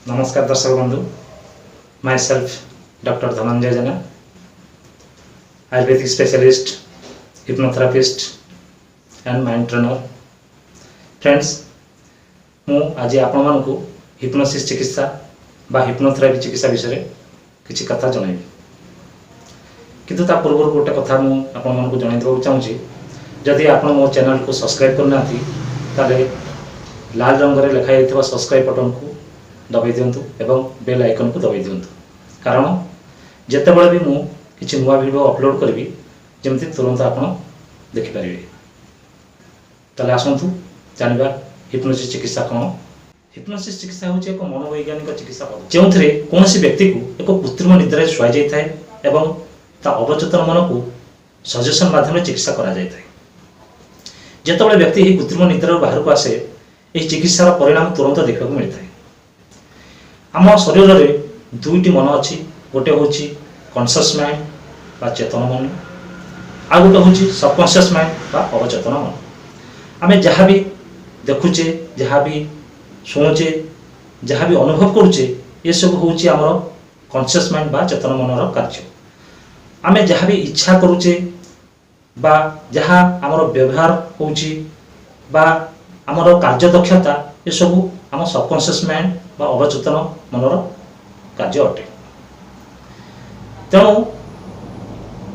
नमस्कार दर्शक बंधु, myself doctor Dhananjay Jena, ayurvedic specialist, hypnotherapist and mind trainer. Friends, मु आज आपण मानकु हिप्नोसिस चिकित्सा बा हिप्नोथेरापी चिकित्सा विषय किसी कथा जनइबी। किंतु ता पूर्व गोटे कथा मु आपण मानकु जणाइ देबा चाहूची। जदि आपण मो चैनल को सब्सक्राइब करना थी ताले लाल रंग रे लिखा जाइथिबा सब्सक्राइब बटन को दबाई दिंतु एवं बेल आइकन को दबाई दिंतु, कारण जितेबाला भी मुझे किसी नुआ वीडियो अपलोड करी जमी तुरंत आप देखिपारे। ताले आसतु जानिबा हिप्नोसिस चिकित्सा कौन। हिप्नोसिस चिकित्सा हूँ एक मनोवैज्ञानिक चिकित्सा पद्धति जो कौन व्यक्ति को एक कृत्रिम निद्रा शुआ जाए एवं ता अवचेतन मन को सजेशन माध्यम चिकित्सा करा जाए। जितेबाला व्यक्ति यह कृत्रिम निद्रा बाहर को आसे यह चिकित्सार परिणाम तुरंत देखा मिलता है। आम शरीर में दुईटी मन अच्छी, गोटे हूँ कॉन्शियस माइंड बा चेतन मन, आ गोटे हूँ सबकॉन्शियस माइंड बा अवचेतन मन। आम जहाँ भी देखुचे, जहाँ भी शुणुचे, जहाँ भी अनुभव करुचे, ये सब हूँ आम कॉन्शियस माइंड बा चेतन मनर कार्य। आम जहाँ भी इच्छा करुचे बा जहाँ आमर व्यवहार होउची बा आमर कार्यदक्षता, ये सब आम सबकॉन्शियस माइंड बा अवचेतन मनर कार्य अटे। तेणु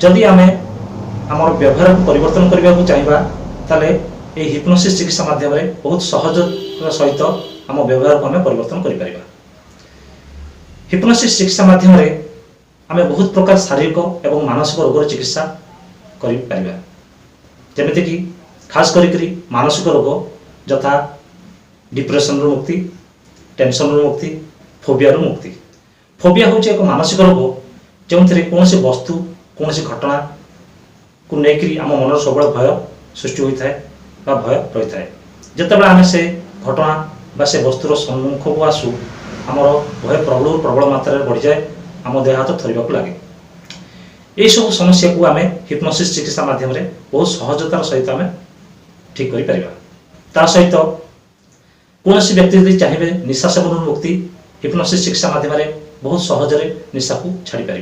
जदि आम आमर व्यवहार को परिवर्तन करने को चाहिए ताले ये हिप्नोसिस चिकित्सा माध्यम बहुत सहज सहित आम व्यवहार को आम परिवर्तन करें। हिप्नोसिस चिकित्सा माध्यम आम बहुत प्रकार शारीरिक और मानसिक रोगर चिकित्सा करें, जमीक कि खास करी मानसिक रोग यथा डिप्रेशन रू मुक्ति, टेंशन रू मुक्ति, फोबिया रू मुक्ति। फोबिया हूँ एक मानसिक रोग जो कौन सी वस्तु कौन सी घटना को लेकर आम मन सब भय सृष्टि होता है बा भय रही है। जितेबाला आम से घटना बा से वस्तुर सम्मुख को आसू आमर भय प्रबल प्रबल मात्रा बढ़ी जाए, आम देह हाथ थरवा लगे। यही सब समस्या को आम हिप्नोसिस चिकित्सा माध्यम बहुत सहजतार सहित आम ठीक कर सहित कौन व्यक्ति यदि चाहिए निशा सेवन मुक्ति हिप्नोसिस चिकित्सा माध्यम बहुत सहजरे निशा को छाड़ी पारे।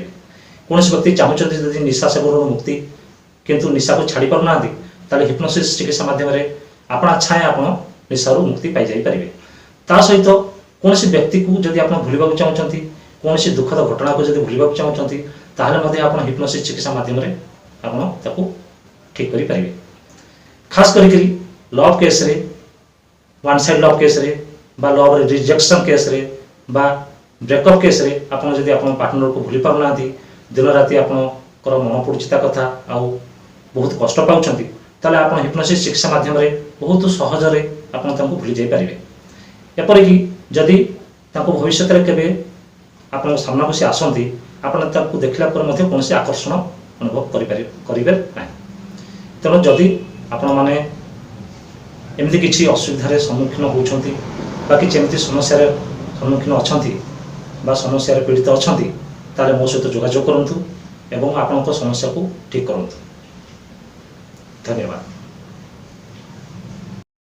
कौन व्यक्ति चाहते यदि निशा सेवन मुक्ति किंतु निशा को छाड़ी पारना ताले हिप्नोसिस चिकित्सा माध्यम आपणा छाए आप निशा मुक्ति पाई जाई पारे। ता सहित कौन व्यक्ति को जदि आप भूलवा चाहते, कौन दुखद घटना को जदि भूलवा चाहते ताहले आप हिप्नोसिस चिकित्सा माध्यम आप ठीक करें। खास करी लव केस रे, वन साइड लव केस रे बा लव रिजेक्शन केस रे बा ब्रेकअप केस रे आपन जदि आपन पार्टनर को भूली पारना दिन राति आपनकर मन पड़ुची ता कथा आउ बहुत कष्ट पाउछंती ताले आपन हिप्नोसिस चिकित्सा माध्यम बहुत सहजरे आपन तांको भूली जाई पारिबे। एपरि कि जदि तांको भविष्य रे केबे आपन सामना को से आसंती आपन तांको देखला पर मध्ये कोनसे आकर्षण अनुभव करिबे नै। तेणु जदि आपण माने एमती किसी असुविधार सम्मुखीन होती बा कि एमती समस्या सम्मुखीन अच्छा बा समस्या पीड़ित अच्छा ताले मो सहित जोगाजोग करूँ एवं आपण समस्या को ठीक करूँ। धन्यवाद।